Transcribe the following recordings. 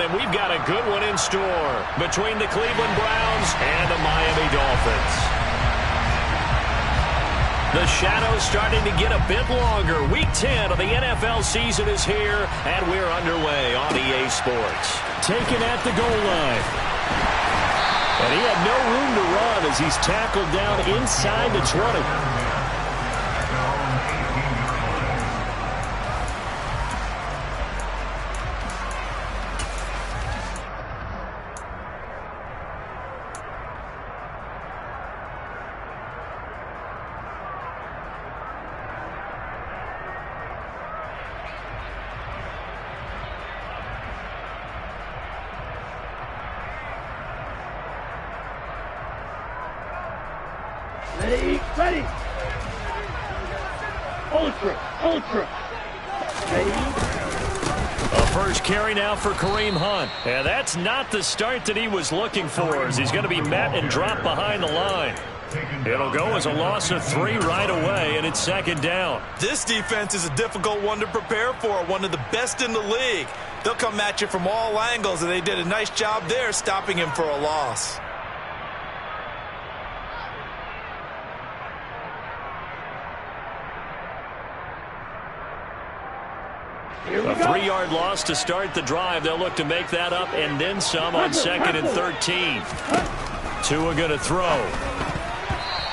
And we've got a good one in store between the Cleveland Browns and the Miami Dolphins. The shadow's starting to get a bit longer. Week 10 of the NFL season is here, and we're underway on EA Sports. Taken at the goal line. And he had no room to run as he's tackled down inside the 20. Ready. Ultra. Ready. A first carry now for Kareem Hunt. And that's not the start that he was looking for, as he's going to be met and dropped behind the line. It'll go as a loss of 3 right away, and it's second down. This defense is a difficult one to prepare for, one of the best in the league. They'll come at you from all angles, and they did a nice job there stopping him for a loss. A 3-yard loss to start the drive. They'll look to make that up and then some on 2nd and 13. Tua going to throw.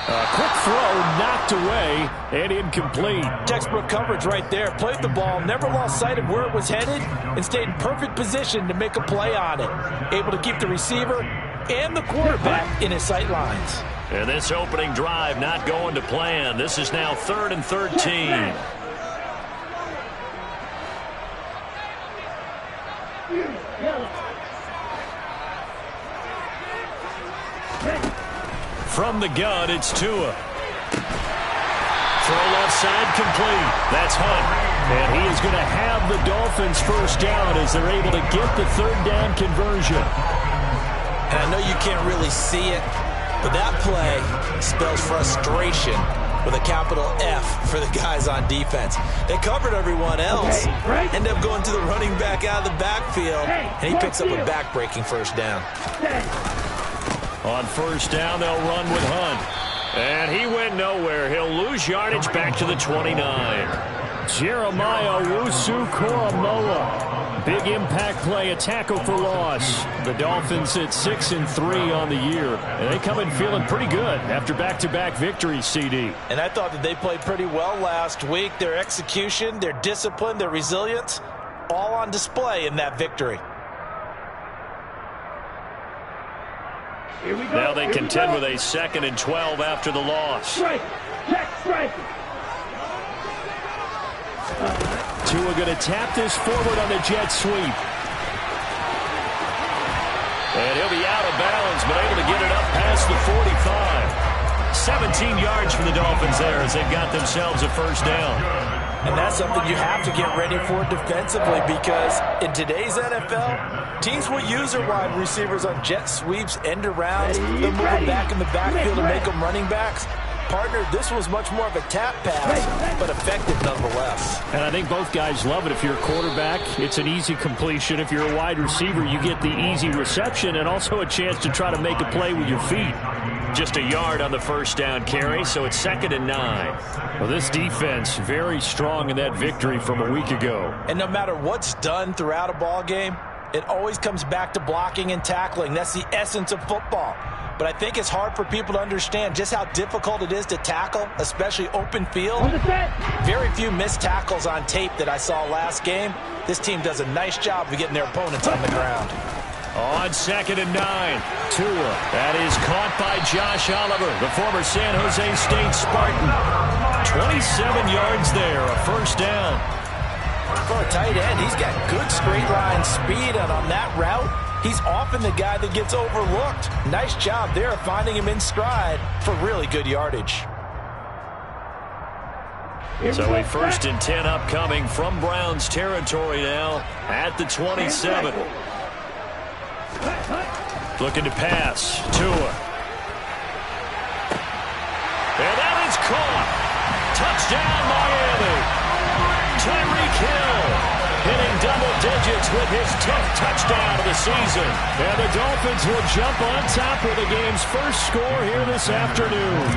A quick throw knocked away and incomplete. Textbook coverage right there. Played the ball, never lost sight of where it was headed, and stayed in perfect position to make a play on it. Able to keep the receiver and the quarterback in his sight lines. And this opening drive not going to plan. This is now 3rd and 13. From the gun, it's Tua. Throw left side complete. That's Hunt. And he is going to have the Dolphins first down as they're able to get the 3rd down conversion. And I know you can't really see it, but that play spells frustration with a capital F for the guys on defense. They covered everyone else, end up going to the running back out of the backfield, and he picks up a back-breaking first down. On first down, they'll run with Hunt. And he went nowhere. He'll lose yardage back to the 29. Jeremiah Owusu-Koramoah. Big impact play, a tackle for loss. The Dolphins at 6-3 on the year. And they come in feeling pretty good after back-to-back victories, CD. And I thought that they played pretty well last week. Their execution, their discipline, their resilience, all on display in that victory. Now they contend with a 2nd and 12 after the loss. Strike. Tua going to tap this forward on the jet sweep. And he'll be out of bounds, but able to get it up past the 45. 17 yards for the Dolphins there as they've got themselves a first down. And that's something you have to get ready for defensively, because in today's NFL, teams will use their wide receivers on jet sweeps, end arounds. They'll move them back in the backfield and make them running backs. Partner, this was much more of a tap pass, but effective nonetheless. And I think both guys love it. If you're a quarterback, it's an easy completion. If you're a wide receiver, you get the easy reception and also a chance to try to make a play with your feet. Just a yard on the first down carry, so it's 2nd and 9. Well, this defense very strong in that victory from a week ago. And no matter what's done throughout a ball game, it always comes back to blocking and tackling. That's the essence of football. But I think it's hard for people to understand just how difficult it is to tackle, especially open field. Very few missed tackles on tape that I saw last game. This team does a nice job of getting their opponents on the ground. On 2nd and 9, Tua. That is caught by Josh Oliver, the former San Jose State Spartan. 27 yards there, a first down. For a tight end, he's got good straight line speed, and on that route, he's often the guy that gets overlooked. Nice job there of finding him in stride for really good yardage. So a 1st and 10 upcoming from Browns territory now at the 27. Looking to pass. Tua. And that is caught. Touchdown, Miami. Tyreek Hill hitting double digits with his 10th touchdown of the season. And the Dolphins will jump on top with the game's first score here this afternoon.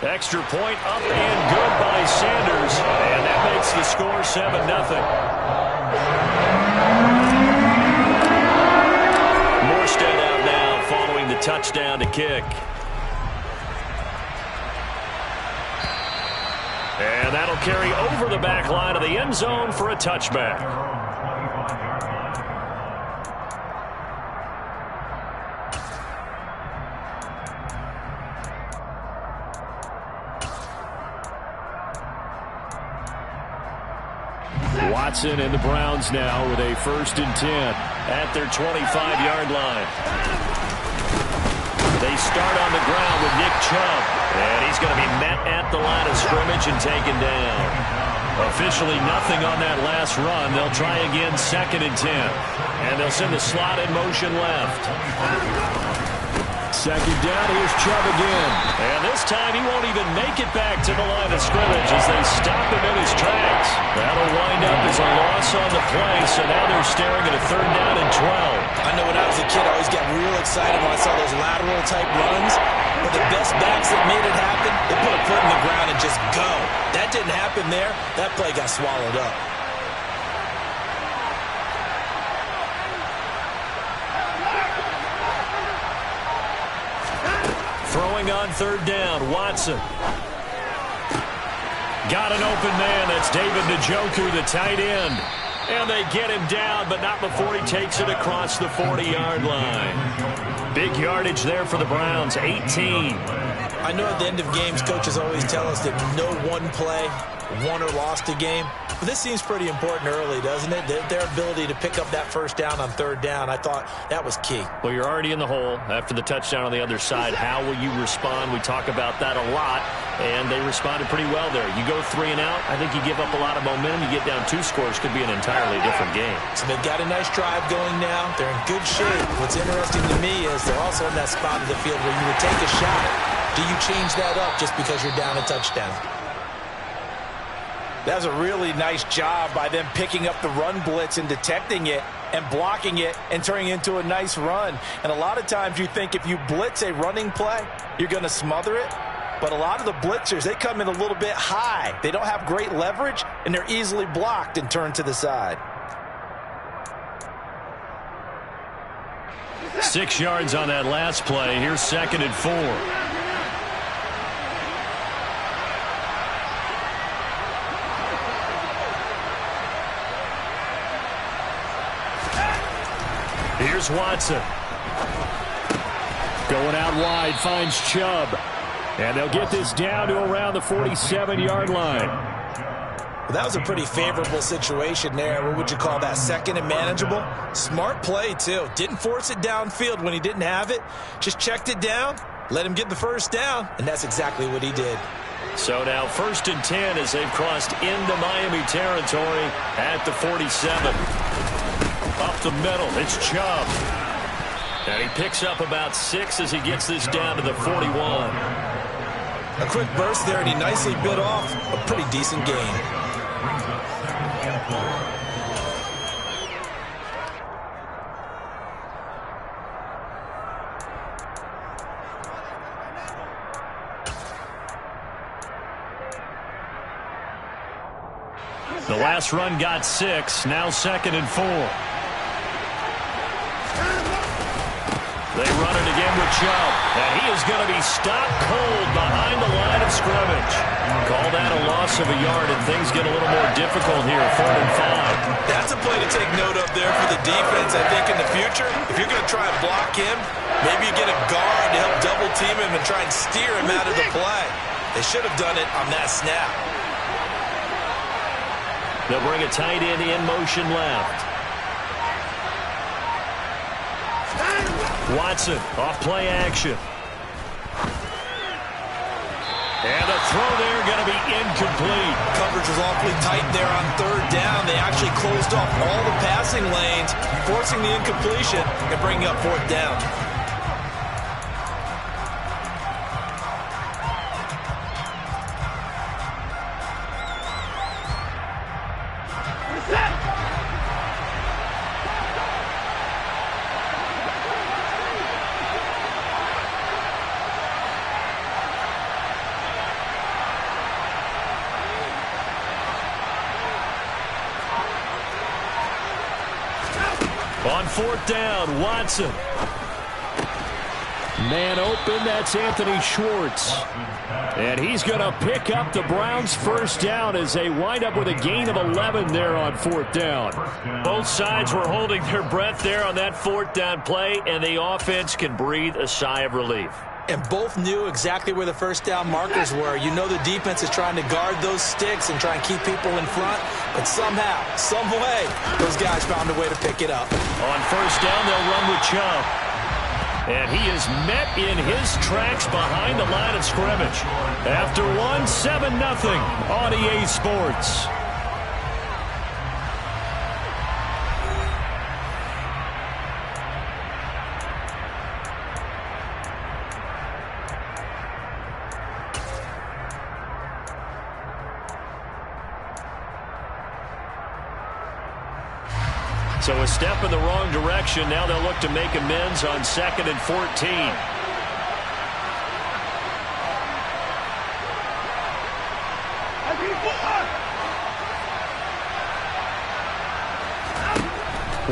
Extra point up and good by Sanders. And that makes the score 7-0. Morstead out now following the touchdown to kick. And that'll carry over the back line of the end zone for a touchback. Watson and the Browns now with a 1st and 10 at their 25-yard line. They start on the ground with Nick Chubb, and he's going to be met at the line of scrimmage and taken down. Officially nothing on that last run. They'll try again 2nd and 10, and they'll send the slot in motion left. 2nd down, here's Chubb again. And this time he won't even make it back to the line of scrimmage as they stop him in his tracks. That'll wind up as a loss on the play, so now they're staring at a 3rd down and 12. I know when I was a kid, I always got real excited when I saw those lateral-type runs. But the best backs that made it happen, they put a foot in the ground and just go. That didn't happen there. That play got swallowed up. Throwing on 3rd down, Watson. Got an open man. That's David Njoku, the tight end. And they get him down, but not before he takes it across the 40-yard line. Big yardage there for the Browns, 18. I know at the end of games, coaches always tell us that no one play won or lost a game. But this seems pretty important early, doesn't it? Their ability to pick up that 1st down on 3rd down, I thought that was key. Well, you're already in the hole after the touchdown on the other side. How will you respond? We talk about that a lot, and they responded pretty well there. You go 3 and out, I think you give up a lot of momentum. You get down 2 scores, could be an entirely different game. So they've got a nice drive going now. They're in good shape. What's interesting to me is they're also in that spot of the field where you would take a shot. Do you change that up just because you're down a touchdown? That was a really nice job by them picking up the run blitz and detecting it and blocking it and turning it into a nice run. And a lot of times you think if you blitz a running play, you're going to smother it. But a lot of the blitzers, they come in a little bit high. They don't have great leverage, and they're easily blocked and turned to the side. 6 yards on that last play. Here's 2nd and 4. Here's Watson. Going out wide, finds Chubb. And they'll get this down to around the 47-yard line. Well, that was a pretty favorable situation there. What would you call that? 2nd and manageable? Smart play, too. Didn't force it downfield when he didn't have it. Just checked it down, let him get the 1st down, and that's exactly what he did. So now 1st and 10 as they've crossed into Miami territory at the 47. Up the middle, it's Chubb. And he picks up about 6 as he gets this down to the 41. A quick burst there, and he nicely bit off a pretty decent gain. The last run got 6, now 2nd and 4. They run it again with Chubb, and he is going to be stopped cold behind the line of scrimmage. Call that a loss of a yard, and things get a little more difficult here, 3rd and 5. That's a play to take note of there for the defense, I think, in the future. If you're going to try and block him, maybe you get a guard to help double team him and try and steer him out of the play. They should have done it on that snap. They'll bring a tight end in motion left. Watson off play action. And the throw there going to be incomplete. Coverage was awfully tight there on 3rd down. They actually closed off all the passing lanes, forcing the incompletion and bringing up 4th down. On 4th down, Watson. Man open, that's Anthony Schwartz. And he's going to pick up the Browns' first down as they wind up with a gain of 11 there on 4th down. Both sides were holding their breath there on that 4th down play, and the offense can breathe a sigh of relief. And both knew exactly where the first down markers were. You know the defense is trying to guard those sticks and try and keep people in front. But somehow, some way, those guys found a way to pick it up. On 1st down, they'll run with Chubb. And he is met in his tracks behind the line of scrimmage. After 7-0 on EA Sports. So a step in the wrong direction. Now they'll look to make amends on 2nd and 14.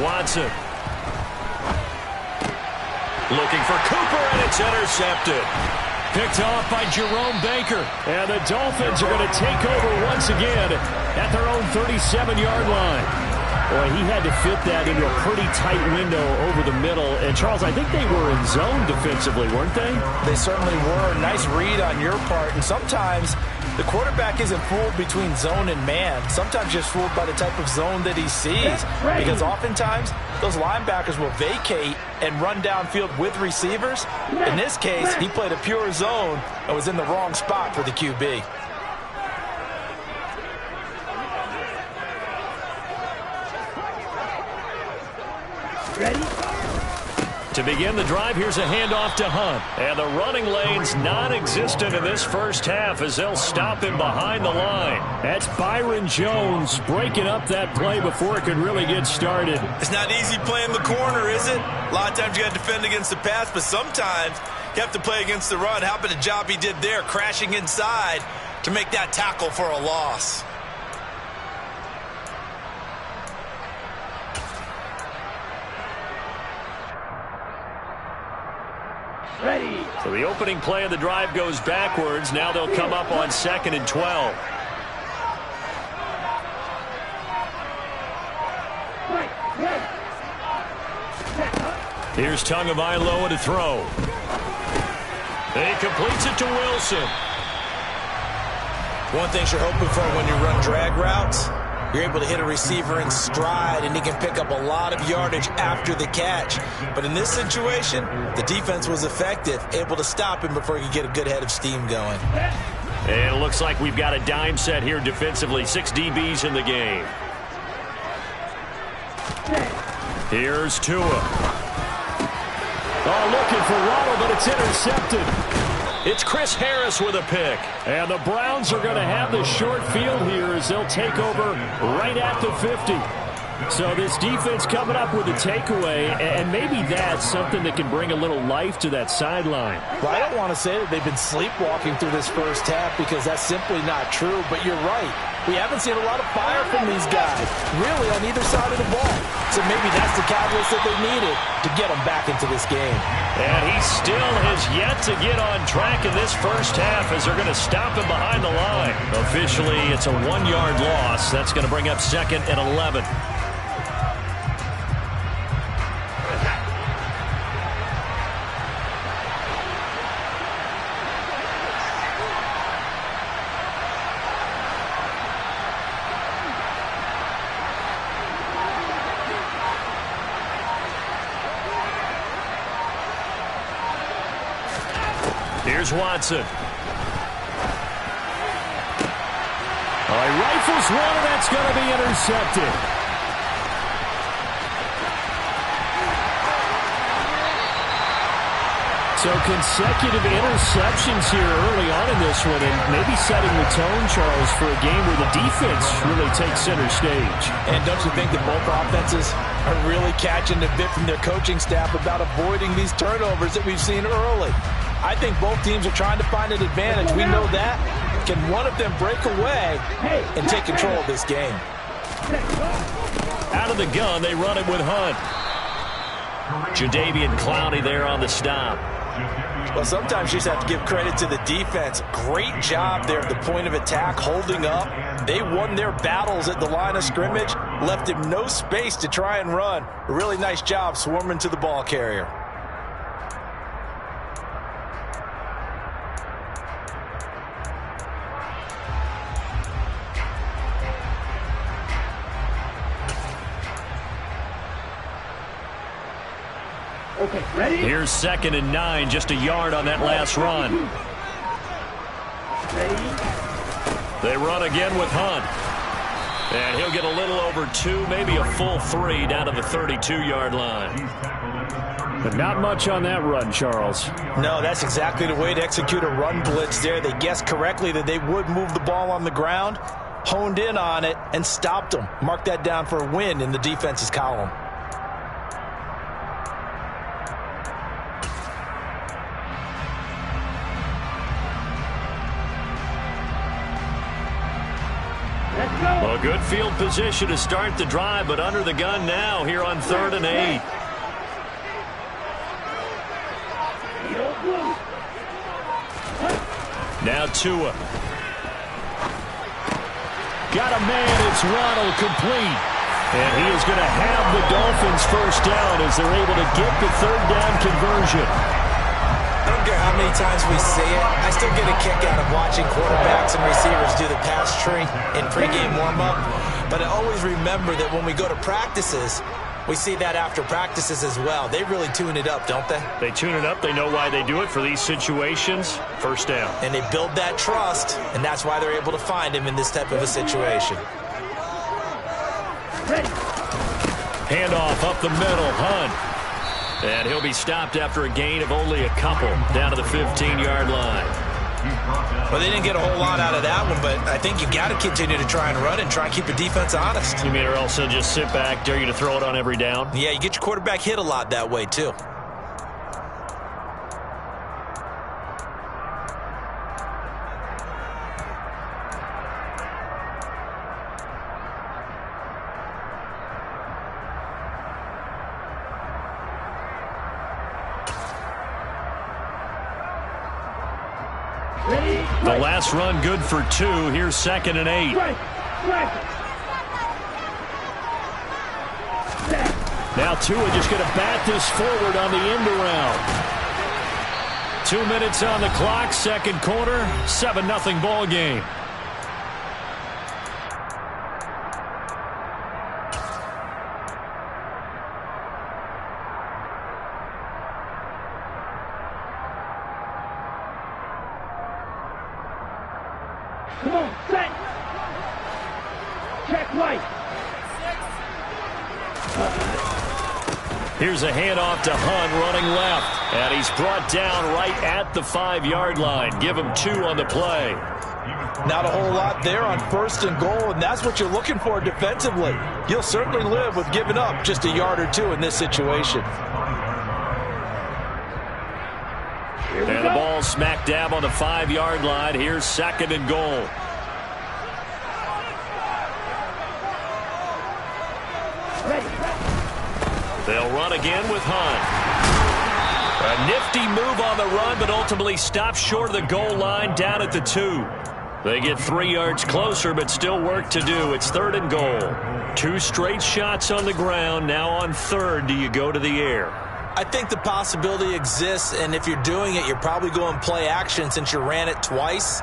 Watson. Looking for Cooper, and it's intercepted. Picked off by Jerome Baker. And the Dolphins are going to take over once again at their own 37-yard line. Boy, he had to fit that into a pretty tight window over the middle. And, Charles, I think they were in zone defensively, weren't they? They certainly were. Nice read on your part. And sometimes the quarterback isn't fooled between zone and man. Sometimes just fooled by the type of zone that he sees. Because oftentimes those linebackers will vacate and run downfield with receivers. In this case, he played a pure zone and was in the wrong spot for the QB. Ready? To begin the drive, here's a handoff to Hunt. And the running lane's non-existent in this first half as they'll stop him behind the line. That's Byron Jones breaking up that play before it could really get started. It's not easy playing the corner, is it? A lot of times you got to defend against the pass, but sometimes you have to play against the run. How about the job he did there, crashing inside to make that tackle for a loss? Ready. So the opening play of the drive goes backwards. Now they'll come up on 2nd and 12. Here's Tagovailoa to throw. He completes it to Wilson. One thing you're hoping for when you run drag routes, you're able to hit a receiver in stride, and he can pick up a lot of yardage after the catch. But in this situation, the defense was effective, able to stop him before he could get a good head of steam going. And it looks like we've got a dime set here defensively. 6 DBs in the game. Here's Tua. Oh, looking for Waddle, but it's intercepted. It's Chris Harris with a pick. And the Browns are going to have the short field here as they'll take over right at the 50. So this defense coming up with a takeaway, and maybe that's something that can bring a little life to that sideline. Well, I don't want to say that they've been sleepwalking through this first half because that's simply not true, but you're right. We haven't seen a lot of fire from these guys, really, on either side of the ball. So maybe that's the catalyst that they needed to get them back into this game. And he still has yet to get on track in this first half as they're going to stop him behind the line. Officially, it's a 1-yard loss. That's going to bring up 2nd and 11. Here's Watson. Oh, he rifles one, and that's going to be intercepted. So consecutive interceptions here early on in this one, and maybe setting the tone, Charles, for a game where the defense really takes center stage. And don't you think that both offenses are really catching the bit from their coaching staff about avoiding these turnovers that we've seen early? I think both teams are trying to find an advantage. We know that. Can one of them break away and take control of this game? Out of the gun, they run it with Hunt. Jadeveon Clowney there on the stop. Well, sometimes you just have to give credit to the defense. Great job there at the point of attack, holding up. They won their battles at the line of scrimmage, left him no space to try and run. A really nice job swarming to the ball carrier. Okay, ready? Here's 2nd and 9, just a yard on that last run. Ready? They run again with Hunt. And he'll get a little over 2, maybe a full 3 down to the 32-yard line. But not much on that run, Charles. No, that's exactly the way to execute a run blitz there. They guessed correctly that they would move the ball on the ground, honed in on it, and stopped them. Mark that down for a win in the defense's column. Well, good field position to start the drive, but under the gun now here on 3rd and 8. Now Tua. Got a man, it's Waddle, complete. And he is going to have the Dolphins first down as they're able to get the 3rd down conversion. I don't care how many times we say it, I still get a kick out of watching quarterbacks and receivers do the pass tree in pregame warm-up. But I always remember that when we go to practices, we see that after practices as well. They really tune it up, don't they? They tune it up. They know why they do it for these situations. First down. And they build that trust, and that's why they're able to find him in this type of a situation. Ready? Handoff up the middle, Hunt. And he'll be stopped after a gain of only a couple down to the 15-yard line. Well, they didn't get a whole lot out of that one, but I think you got to continue to try and run and try and keep the defense honest. You mean or else they'll just sit back, dare you to throw it on every down? Yeah, you get your quarterback hit a lot that way, too. The last run good for 2. Here's 2nd and 8. Now Tua just going to bat this forward on the end around. 2 minutes on the clock, 2nd quarter, 7-0 ball game. Come on, set. Check right. Here's a handoff to Hunt running left. And he's brought down right at the 5-yard line. Give him 2 on the play. Not a whole lot there on 1st and goal, and that's what you're looking for defensively. You'll certainly live with giving up just a yard or 2 in this situation. And the ball smack dab on the 5-yard line. Here's 2nd and goal. They'll run again with Hunt. A nifty move on the run, but ultimately stopped short of the goal line down at the 2. They get 3 yards closer, but still work to do. It's 3rd and goal. 2 straight shots on the ground. Now on 3rd, do you go to the air? I think the possibility exists, and if you're doing it, you're probably going play action since you ran it twice.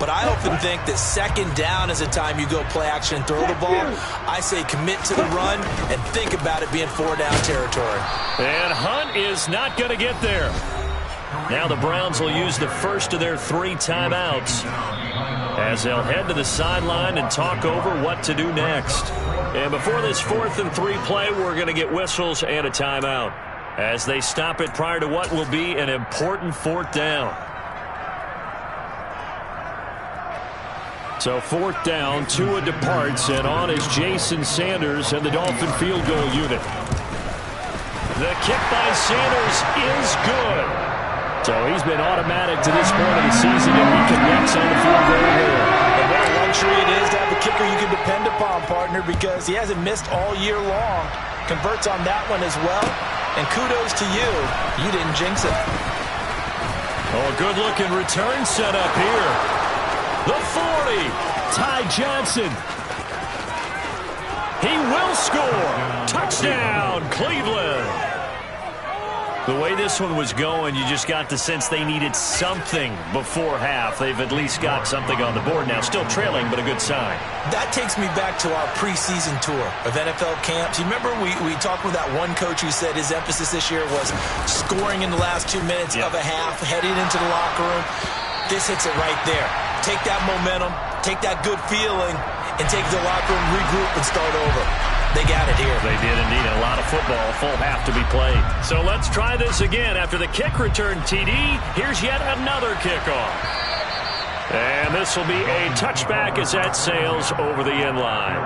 But I often think that 2nd down is the time you go play action and throw the ball. I say commit to the run and think about it being 4-down territory. And Hunt is not going to get there. Now the Browns will use the first of their 3 timeouts as they'll head to the sideline and talk over what to do next. And before this 4th and 3 play, we're going to get whistles and a timeout as they stop it prior to what will be an important 4th down. So 4th down, Tua departs, and on is Jason Sanders and the Dolphin field goal unit. The kick by Sanders is good. So he's been automatic to this point of the season, and he connects on the field goal here. And what a luxury it is to have a kicker you can depend upon, partner, because he hasn't missed all year long. Converts on that one as well. And kudos to you. You didn't jinx it. Oh, a good-looking return set up here. The 40. Ty Johnson. He will score. Touchdown, Cleveland. The way this one was going, you just got the sense they needed something before half. They've at least got something on the board now. Still trailing, but a good sign. That takes me back to our preseason tour of NFL camps. You remember we talked with that one coach who said his emphasis this year was scoring in the last 2 minutes of a half, heading into the locker room. This hits it right there. Take that momentum, take that good feeling, and take the locker room, regroup, and start over. They got it here. They did indeed. A lot of football, full half to be played. So let's try this again. After the kick return TD, here's yet another kickoff. And this will be a touchback as that sails over the end line.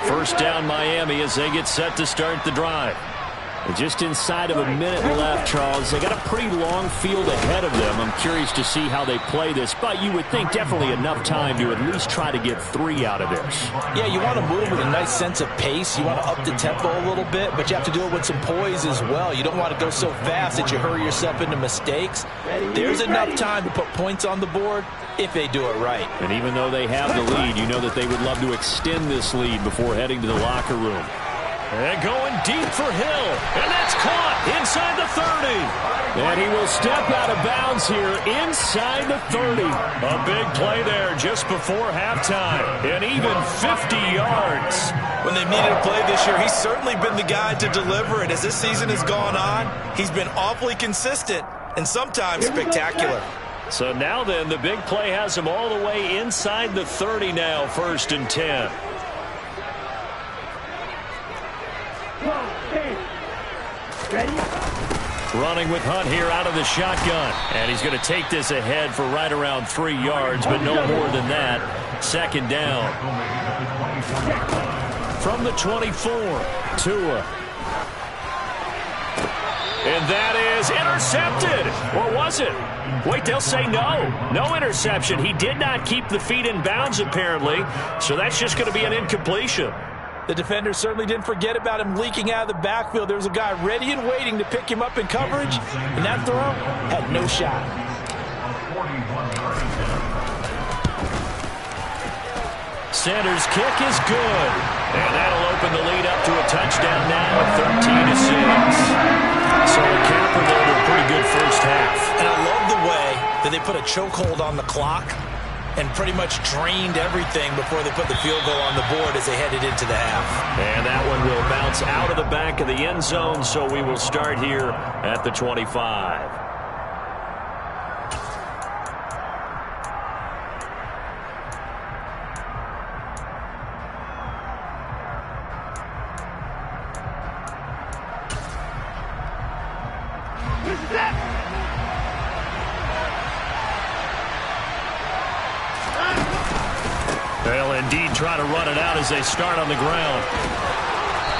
First down Miami as they get set to start the drive. And just inside of a minute left, Charles. They got a pretty long field ahead of them. I'm curious to see how they play this, but you would think definitely enough time to at least try to get 3 out of this. Yeah, you want to move with a nice sense of pace. You want to up the tempo a little bit, but you have to do it with some poise as well. You don't want to go so fast that you hurry yourself into mistakes. There's enough time to put points on the board if they do it right. And even though they have the lead, you know that they would love to extend this lead before heading to the locker room. And going deep for Hill. And that's caught inside the 30. And he will step out of bounds here inside the 30. A big play there just before halftime. And even 50 yards. When they've needed a play this year, he's certainly been the guy to deliver it. As this season has gone on, he's been awfully consistent and sometimes spectacular. So now then, the big play has him all the way inside the 30 now, 1st and 10. Ready? Running with Hunt here out of the shotgun. And he's going to take this ahead for right around 3 yards, but no more than that. 2nd down. From the 24, Tua. And that is intercepted. Or was it? Wait, they'll say no. No interception. He did not keep the feet in bounds, apparently. So that's just going to be an incompletion. The defender certainly didn't forget about him leaking out of the backfield. There was a guy ready and waiting to pick him up in coverage, and that throw had no shot. Sanders' kick is good. And that'll open the lead up to a touchdown now, 13-6. So a capper there with a pretty good first half. And I love the way that they put a chokehold on the clock and pretty much drained everything before they put the field goal on the board as they headed into the half. And that one will bounce out of the back of the end zone, so we will start here at the 25. They'll indeed try to run it out as they start on the ground.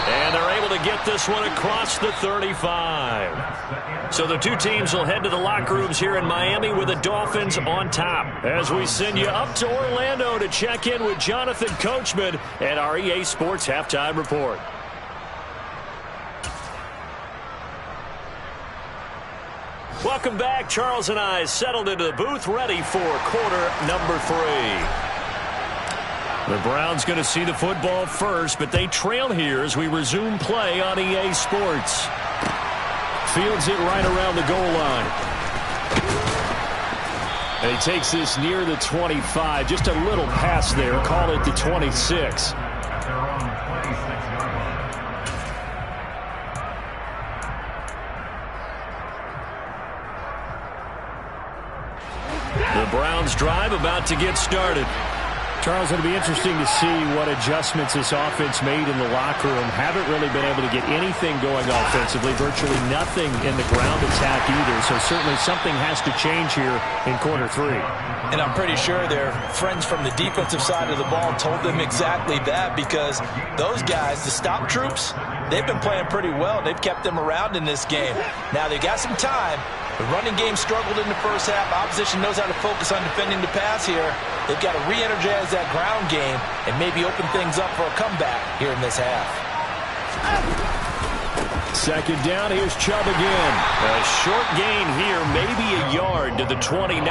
And they're able to get this one across the 35. So the two teams will head to the locker rooms here in Miami with the Dolphins on top. As we send you up to Orlando to check in with Jonathan Coachman at our EA Sports Halftime Report. Welcome back. Charles and I settled into the booth, ready for quarter number 3. The Browns going to see the football first, but they trail here as we resume play on EA Sports. Fields it right around the goal line. And he takes this near the 25. Just a little pass there. Call it the 26. The Browns drive about to get started. Charles, it'll be interesting to see what adjustments this offense made in the locker room. Haven't really been able to get anything going offensively, virtually nothing in the ground attack either. So certainly something has to change here in quarter 3. And I'm pretty sure their friends from the defensive side of the ball told them exactly that, because those guys, the stop troops, they've been playing pretty well. They've kept them around in this game. Now, they got some time. The running game struggled in the first half. Opposition knows how to focus on defending the pass here. They've got to re-energize that ground game and maybe open things up for a comeback here in this half. Second down, here's Chubb again. A short gain here, maybe a yard to the 29.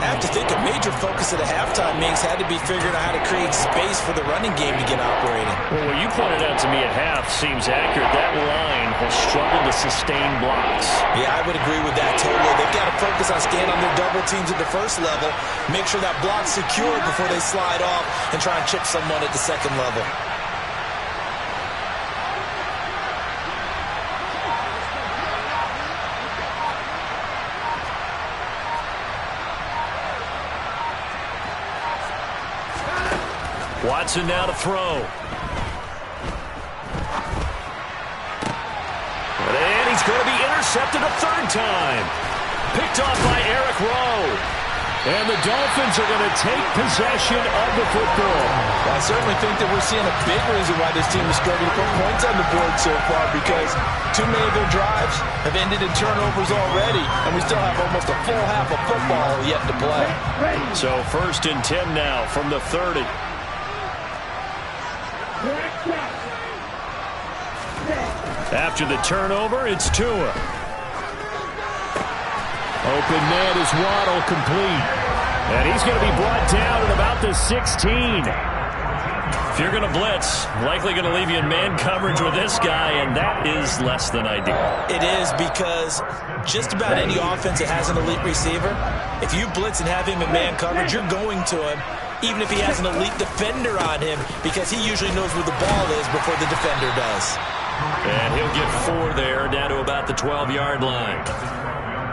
I have to think a major focus of the halftime meetings had to be figuring out how to create space for the running game to get operating. Well, what you pointed out to me at half seems accurate. That line has struggled to sustain blocks. Yeah, I would agree with that totally. They've got to focus on staying on their double teams at the first level, make sure that block's secured before they slide off and try and chip someone at the second level. Watson now to throw. And he's going to be intercepted a third time. Picked off by Eric Rowe. And the Dolphins are going to take possession of the football. I certainly think that we're seeing a big reason why this team is struggling to put points on the board so far, because too many of their drives have ended in turnovers already, and we still have almost a full half of football yet to play. So 1st and 10 now from the 30. After the turnover, it's Tua. Open man is Waddle, complete. And he's going to be brought down at about the 16. If you're going to blitz, likely going to leave you in man coverage with this guy, and that is less than ideal. It is, because just about any offense that has an elite receiver, if you blitz and have him in man coverage, you're going to him, even if he has an elite defender on him, because he usually knows where the ball is before the defender does. And he'll get 4 there, down to about the 12-yard line.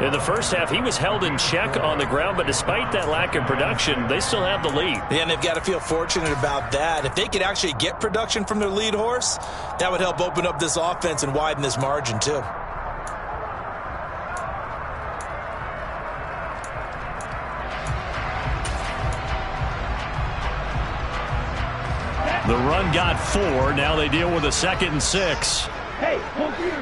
In the first half, he was held in check on the ground, but despite that lack of production, they still have the lead. Yeah, and they've got to feel fortunate about that. If they could actually get production from their lead horse, that would help open up this offense and widen this margin, too. The run got 4. Now they deal with a 2nd and 6. Hey, hold you.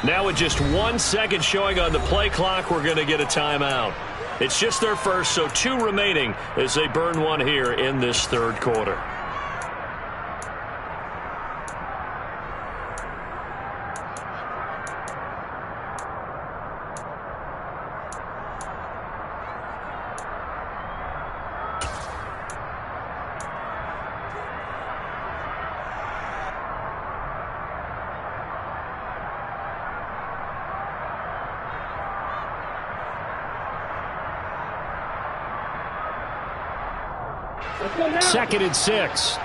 Now with just 1 second showing on the play clock, we're going to get a timeout. It's just their first, so 2 remaining as they burn 1 here in this third quarter. Second and 6.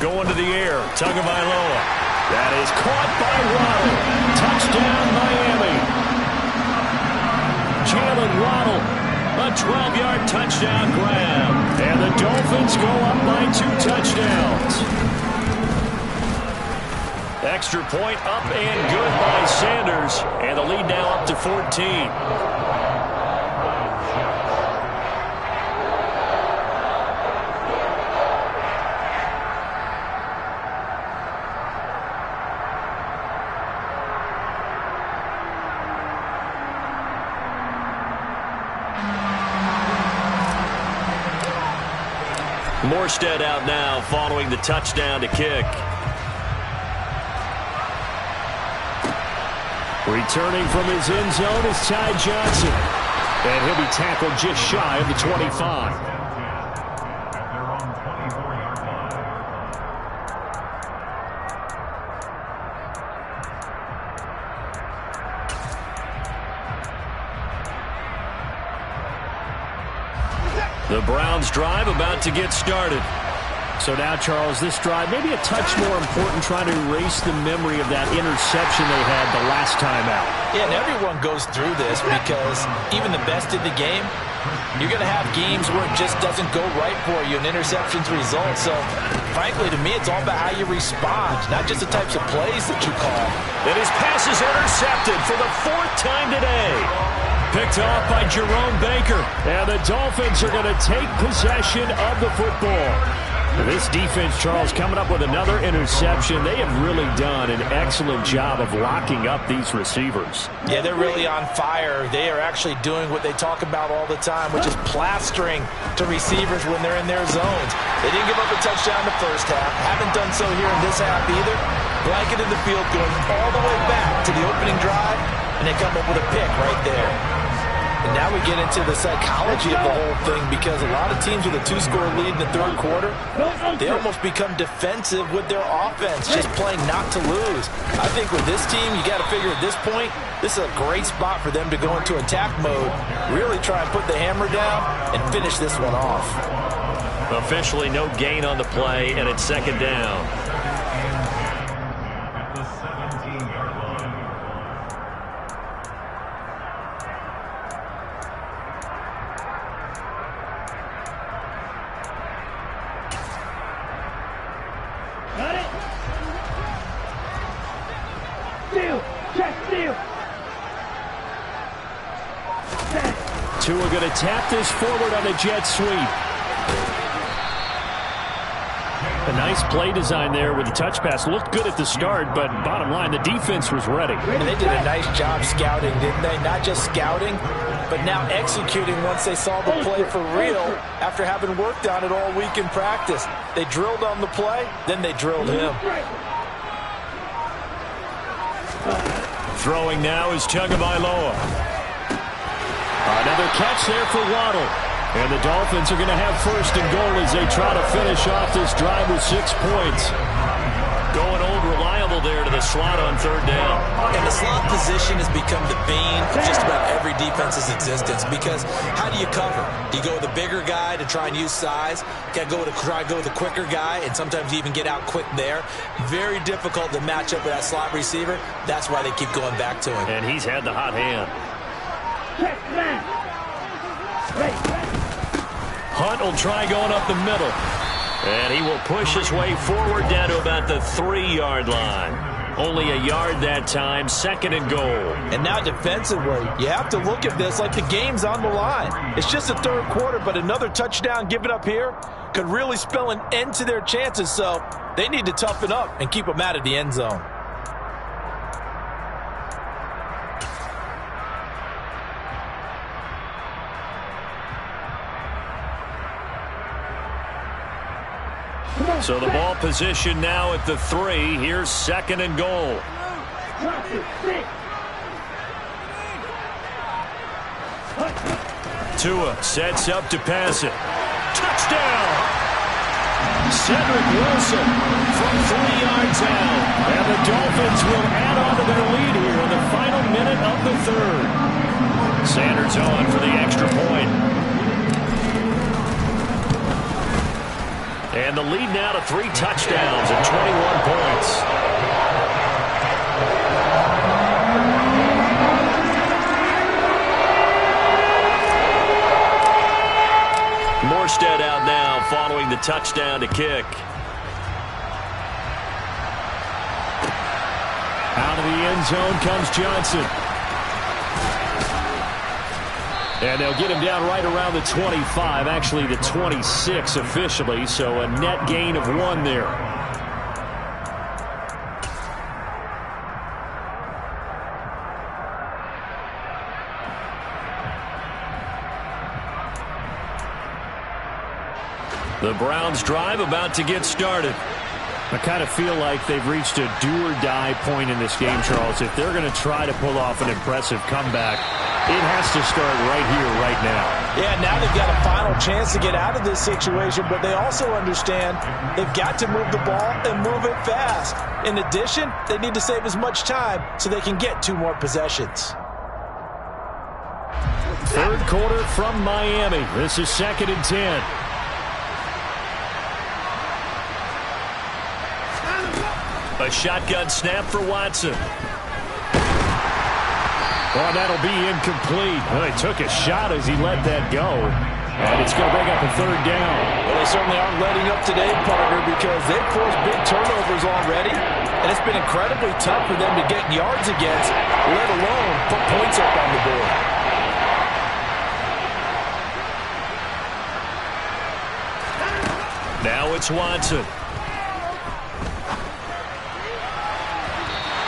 Going to the air, Tagovailoa. That is caught by Waddle. Touchdown, Miami. Jalen Waddle, a 12-yard touchdown grab. And the Dolphins go up by 2 touchdowns. Extra point up and good by Sanders. And the lead now up to 14. Morstead out now following the touchdown to kick. Returning from his end zone is Ty Johnson. And he'll be tackled just shy of the 25. The Browns drive about to get started. So now, Charles, this drive maybe a touch more important, trying to erase the memory of that interception they had the last time out. Yeah, and everyone goes through this because even the best in the game, you're going to have games where it just doesn't go right for you and interceptions result. So, frankly, to me, it's all about how you respond, not just the types of plays that you call. And his pass is intercepted for the 4th time today. Picked off by Jerome Baker. And the Dolphins are going to take possession of the football. This defense, Charles, coming up with another interception. They have really done an excellent job of locking up these receivers. Yeah, they're really on fire. They are actually doing what they talk about all the time, which is plastering to receivers when they're in their zones. They didn't give up a touchdown the first half. Haven't done so here in this half either. Blanketed the field going all the way back to the opening drive, and they come up with a pick right there. And now we get into the psychology of the whole thing, because a lot of teams with a 2-score lead in the third quarter, they almost become defensive with their offense, just playing not to lose. I think with this team, you got to figure at this point, this is a great spot for them to go into attack mode, really try and put the hammer down and finish this one off. Officially no gain on the play, and it's 2nd down. Tua going to tap this forward on a jet sweep. A nice play design there with the touch pass. Looked good at the start, but bottom line, the defense was ready. And they did a nice job scouting, didn't they? Not just scouting, but now executing once they saw the play for real after having worked on it all week in practice. They drilled on the play, then they drilled him. Throwing now is Tagovailoa. Another catch there for Waddle. And the Dolphins are going to have 1st and goal as they try to finish off this drive with 6 points. Going old reliable there to the slot on 3rd down. And the slot position has become the bane of just about every defense's existence, because how do you cover? Do you go with a bigger guy to try and use size? You got to try to go with a quicker guy, and sometimes you even get out quick there. Very difficult to match up with that slot receiver. That's why they keep going back to him. And he's had the hot hand. Hunt will try going up the middle. And he will push his way forward down to about the 3-yard line. Only a yard that time, 2nd and goal. And now defensively, you have to look at this like the game's on the line. It's just the 3rd quarter, but another touchdown given up here could really spell an end to their chances. So they need to toughen up and keep them out of the end zone. So the ball position now at the 3. Here's 2nd and goal. Tua sets up to pass it. Touchdown! Cedric Wilson from 3 yards out. And the Dolphins will add on to their lead here in the final minute of the 3rd. Sanders on for the extra point. And the lead now to 3 touchdowns and 21 points. Morstead out now following the touchdown to kick. Out of the end zone comes Johnson. And they'll get him down right around the 25, actually the 26 officially, so a net gain of 1 there. The Browns drive about to get started. I kind of feel like they've reached a do-or-die point in this game, Charles. If they're going to try to pull off an impressive comeback, it has to start right here, right now. Yeah, now they've got a final chance to get out of this situation, but they also understand they've got to move the ball and move it fast. In addition, they need to save as much time so they can get 2 more possessions. 3rd quarter from Miami. This is 2nd and 10. A shotgun snap for Watson. Oh, that'll be incomplete. Well, he took a shot as he let that go. And it's going to bring up a third down. Well, they certainly aren't letting up today, partner, because they've forced big turnovers already. And it's been incredibly tough for them to get yards against, let alone put points up on the board. Now it's Watson.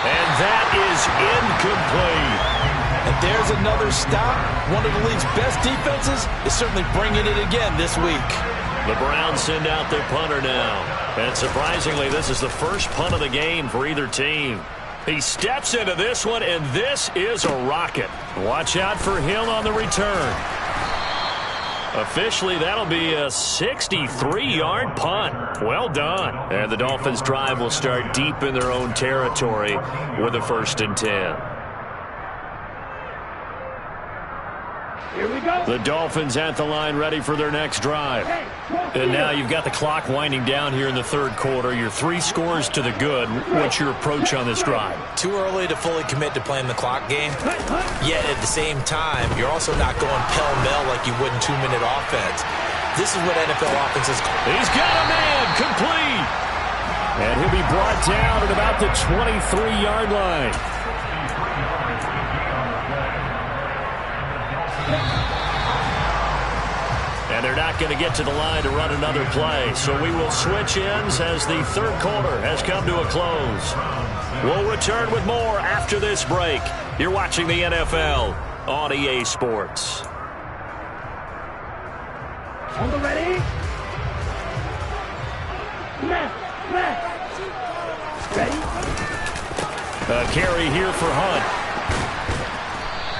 And that is incomplete. And there's another stop. One of the league's best defenses is certainly bringing it again this week. The Browns send out their punter now. And surprisingly, this is the first punt of the game for either team. He steps into this one, and this is a rocket. Watch out for Hill on the return. Officially, that'll be a 63-yard punt. Well done. And the Dolphins' drive will start deep in their own territory with a 1st and 10. Here we go. The Dolphins at the line ready for their next drive. And now you've got the clock winding down here in the 3rd quarter. You're 3 scores to the good. What's your approach on this drive? Too early to fully commit to playing the clock game. Yet at the same time, you're also not going pell-mell like you would in 2-minute offense. This is what NFL offenses call. He's got a man complete. And he'll be brought down at about the 23-yard line. And they're not going to get to the line to run another play. So we will switch ends as the 3rd quarter has come to a close. We'll return with more after this break. You're watching the NFL on EA Sports. On the ready. Left. Ready. A carry here for Hunt.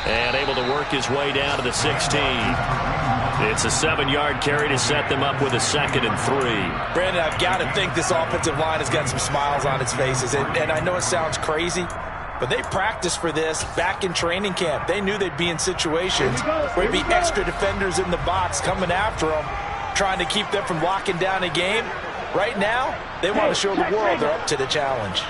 And able to work his way down to the 16. It's a 7-yard carry to set them up with a 2nd and 3. Brandon, I've got to think this offensive line has got some smiles on its faces. And I know it sounds crazy, but they practiced for this back in training camp. They knew they'd be in situations where there'd be extra defenders in the box coming after them, trying to keep them from locking down a game. Right now, they want to show the world they're up to the challenge.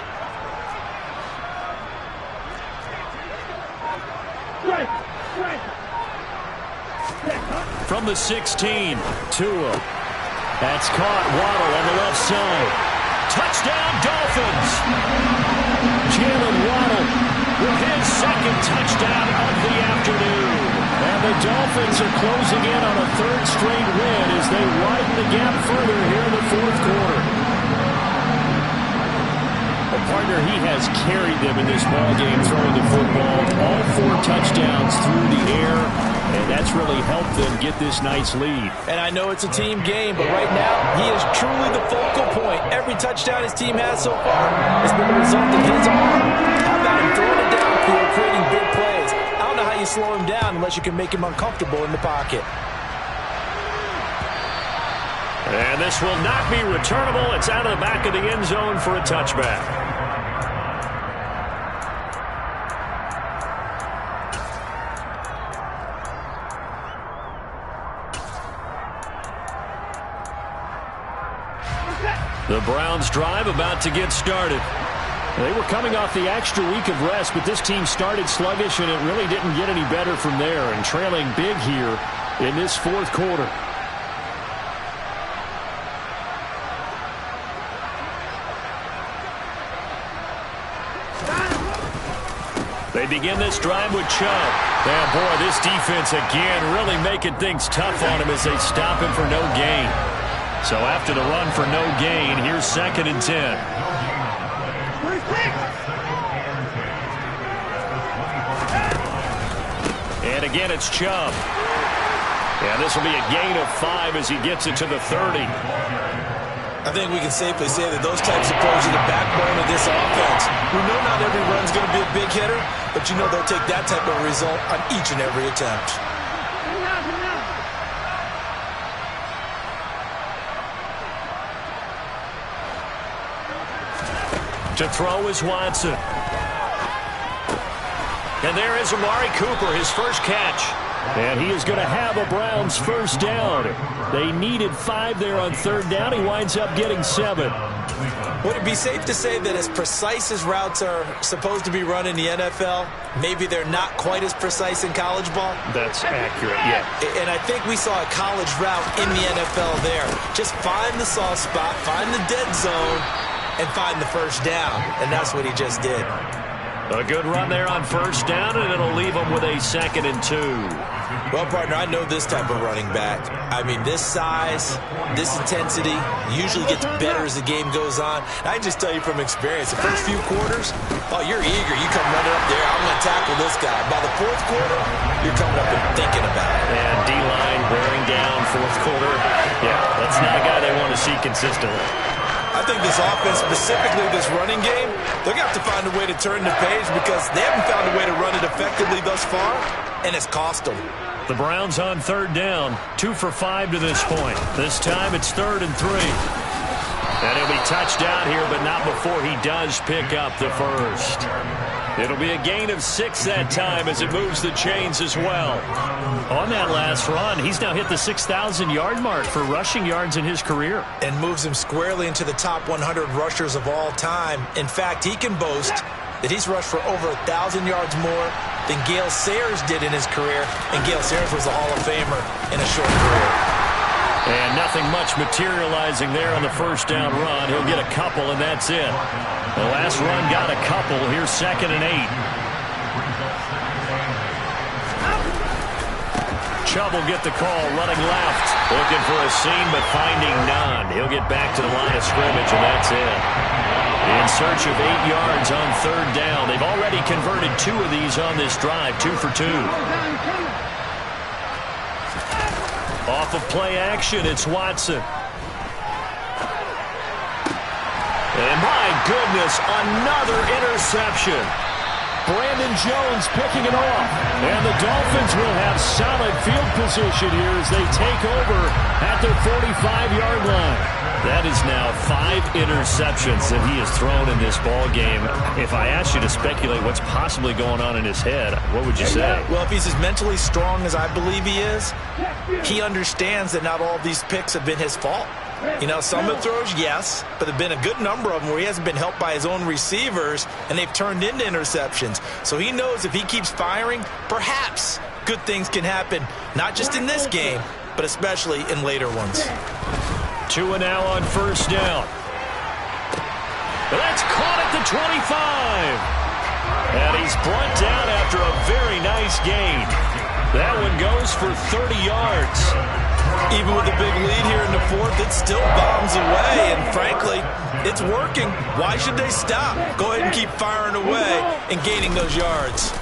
From the 16, Tua. That's caught. Waddle on the left side. Touchdown, Dolphins. Jalen Waddle with his 2nd touchdown of the afternoon. And the Dolphins are closing in on a 3rd straight win as they widen the gap further here in the 4th quarter. A partner, he has carried them in this ballgame throwing the football. All 4 touchdowns through the air. And that's really helped them get this nice lead. And I know it's a team game, but right now, he is truly the focal point. Every touchdown his team has so far has been the result of his arm. How about him throwing it downfield, creating big plays? I don't know how you slow him down unless you can make him uncomfortable in the pocket. And this will not be returnable. It's out of the back of the end zone for a touchback. The Browns drive about to get started. They were coming off the extra week of rest, but this team started sluggish, and it really didn't get any better from there, and trailing big here in this 4th quarter. They begin this drive with Chubb. Yeah, boy, this defense again really making things tough on him as they stop him for no gain. So after the run for no gain, here's 2nd and 10. And again, it's Chubb. Yeah, this will be a gain of 5 as he gets it to the 30. I think we can safely say that those types of plays are the backbone of this offense. We know not every run's going to be a big hitter, but you know they'll take that type of result on each and every attempt. To throw is Watson. And there is Amari Cooper, his first catch. And he is going to have a Browns first down. They needed 5 there on third down. He winds up getting 7. Would it be safe to say that as precise as routes are supposed to be run in the NFL, maybe they're not quite as precise in college ball? That's accurate, yeah. And I think we saw a college route in the NFL there. Just find the soft spot, find the dead zone, and find the first down. And that's what he just did. A good run there on first down, and it'll leave him with a 2nd and 2. Well, partner, I know this type of running back. I mean, this size, this intensity usually gets better as the game goes on. I can just tell you from experience, the first few quarters, oh, you're eager. You come running up there, I'm going to tackle this guy. By the fourth quarter, you're coming up and thinking about it. And D-line wearing down fourth quarter. Yeah, that's not a guy they want to see consistently. I think this offense, specifically this running game, they're going to have to find a way to turn the page because they haven't found a way to run it effectively thus far, and it's cost them. The Browns on third down, 2 for 5 to this point. This time it's 3rd and 3. And he'll be touched out here, but not before he does pick up the first. It'll be a gain of 6 that time as it moves the chains as well. On that last run, he's now hit the 6,000-yard mark for rushing yards in his career. And moves him squarely into the top 100 rushers of all time. In fact, he can boast that he's rushed for over 1,000 yards more than Gale Sayers did in his career. And Gale Sayers was a Hall of Famer in a short career. And nothing much materializing there on the first down run. He'll get a couple, and that's it. The last run got a couple. Here's 2nd and 8. Chubb will get the call, running left. Looking for a seam, but finding none. He'll get back to the line of scrimmage, and that's it. In search of 8 yards on third down. They've already converted 2 of these on this drive, 2 for 2. Off of play action, it's Watson. And my goodness, another interception. Brandon Jones picking it off. And the Dolphins will have solid field position here as they take over at their 45-yard line. That is now 5 interceptions that he has thrown in this ball game. If I asked you to speculate what's possibly going on in his head, what would you say? Well, if he's as mentally strong as I believe he is, he understands that not all of these picks have been his fault. You know, some of the throws, yes, but there have been a good number of them where he hasn't been helped by his own receivers, and they've turned into interceptions. So he knows if he keeps firing, perhaps good things can happen, not just in this game, but especially in later ones. 2 now on first down. That's caught at the 25. And he's brought down after a very nice gain. That one goes for 30 yards. Even with a big lead here in the fourth, it still bombs away. And frankly, it's working. Why should they stop? Go ahead and keep firing away and gaining those yards.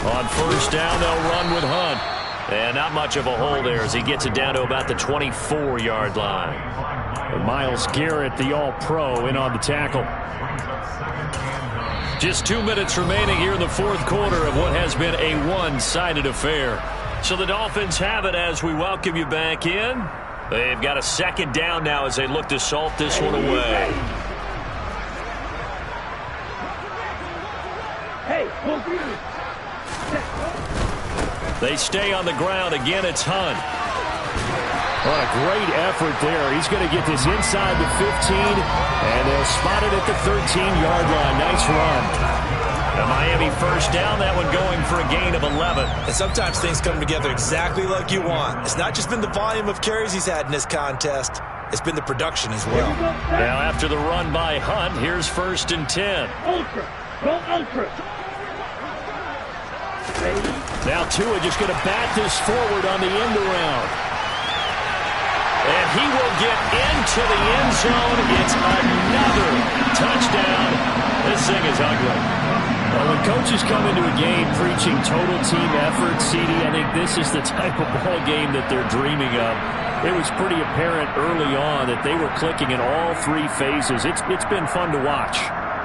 On first down, they'll run with Hunt. And not much of a hole there as he gets it down to about the 24-yard line. And Myles Garrett, the All-Pro, in on the tackle. Just 2 minutes remaining here in the fourth quarter of what has been a one-sided affair. So the Dolphins have it as we welcome you back in. They've got a 2nd down now as they look to salt this one away. Hey, They stay on the ground. Again, it's Hunt. What a great effort there. He's going to get this inside the 15, and they'll spot it at the 13-yard line. Nice run. The Miami first down, that one going for a gain of 11. And sometimes things come together exactly like you want. It's not just been the volume of carries he's had in this contest. It's been the production as well. Now after the run by Hunt, here's 1st and 10. ultra, go ultra. Now Tua just going to bat this forward on the end around. And he will get into the end zone. It's another touchdown. This thing is ugly. Well, when coaches come into a game preaching total team effort, CD, I think this is the type of ball game that they're dreaming of. It was pretty apparent early on that they were clicking in all 3 phases. It's been fun to watch.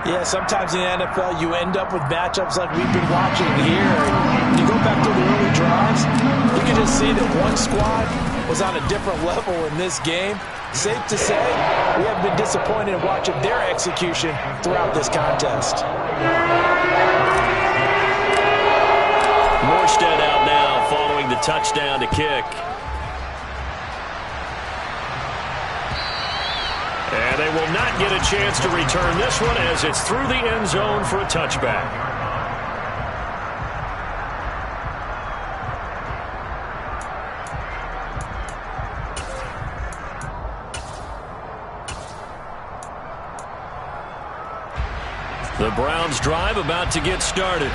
Yeah, sometimes in the NFL you end up with matchups like we've been watching here. When you go back to the early drives, you can just see that one squad was on a different level in this game. Safe to say, we have been disappointed in watching their execution throughout this contest. Morstead out now following throwing the touchdown to kick. And they will not get a chance to return this one as it's through the end zone for a touchback. The Browns drive about to get started.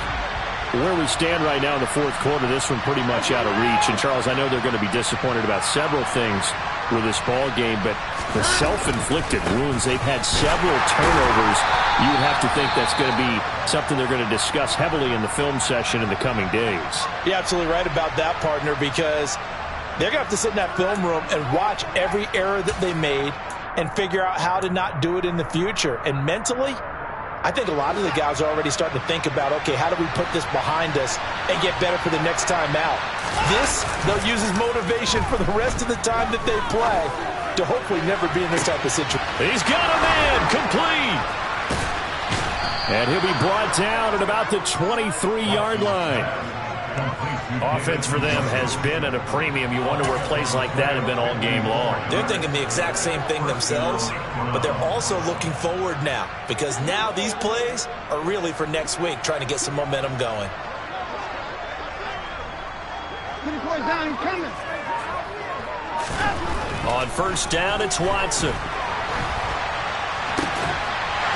Where we stand right now in the fourth quarter, this one pretty much out of reach. And, Charles, I know they're going to be disappointed about several things with this ball game, but the self-inflicted wounds, they've had several turnovers. You would have to think that's going to be something they're going to discuss heavily in the film session in the coming days. You're absolutely right about that, partner, because they're going to have to sit in that film room and watch every error that they made and figure out how to not do it in the future. And mentally, I think a lot of the guys are already starting to think about, okay, how do we put this behind us and get better for the next time out? This, they'll use as motivation for the rest of the time that they play to hopefully never be in this type of situation. He's got a man, complete. And he'll be brought down at about the 23-yard line. Offense for them has been at a premium. You wonder where plays like that have been all game long. They're thinking the exact same thing themselves, but they're also looking forward now because now these plays are really for next week, trying to get some momentum going. 24 down, coming. On first down, it's Watson.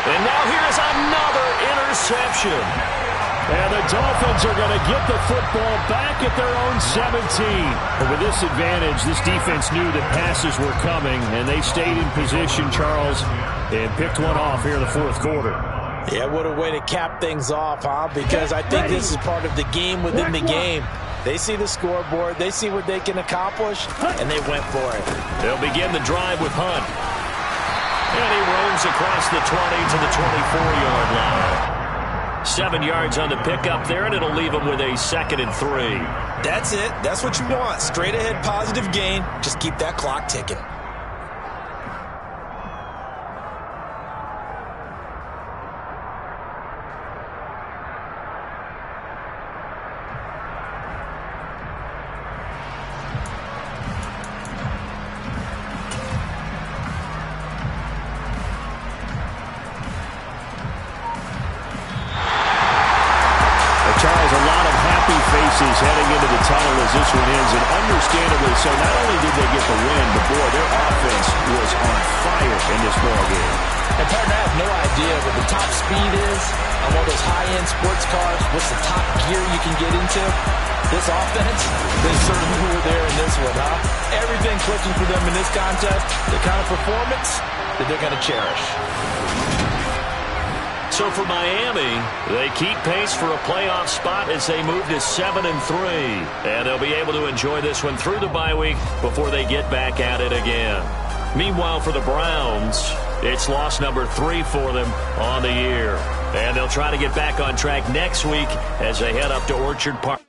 And now here's another interception. And the Dolphins are going to get the football back at their own 17. But with this advantage, this defense knew that passes were coming, and they stayed in position, Charles, and picked one off here in the fourth quarter. Yeah, what a way to cap things off, huh? Because I think this is part of the game within the game. They see the scoreboard, they see what they can accomplish, and they went for it. They'll begin the drive with Hunt. And he roams across the 20 to the 24-yard line. 7 yards on the pickup there, and it'll leave him with a 2nd and 3. That's it. That's what you want. Straight ahead, positive gain. Just keep that clock ticking. Heading into the tunnel as this one ends, and understandably so. Not only did they get the win, but boy, their offense was on fire in this ball game. And partner, I have no idea what the top speed is on one of those high-end sports cars. What's the top gear you can get into? This offense, they certainly were there in this one, huh? Everything clicking for them in this contest, the kind of performance that they're going to cherish. So for Miami, they keep pace for a playoff spot as they move to 7 and 3. And they'll be able to enjoy this one through the bye week before they get back at it again. Meanwhile, for the Browns, it's loss number 3 for them on the year. And they'll try to get back on track next week as they head up to Orchard Park.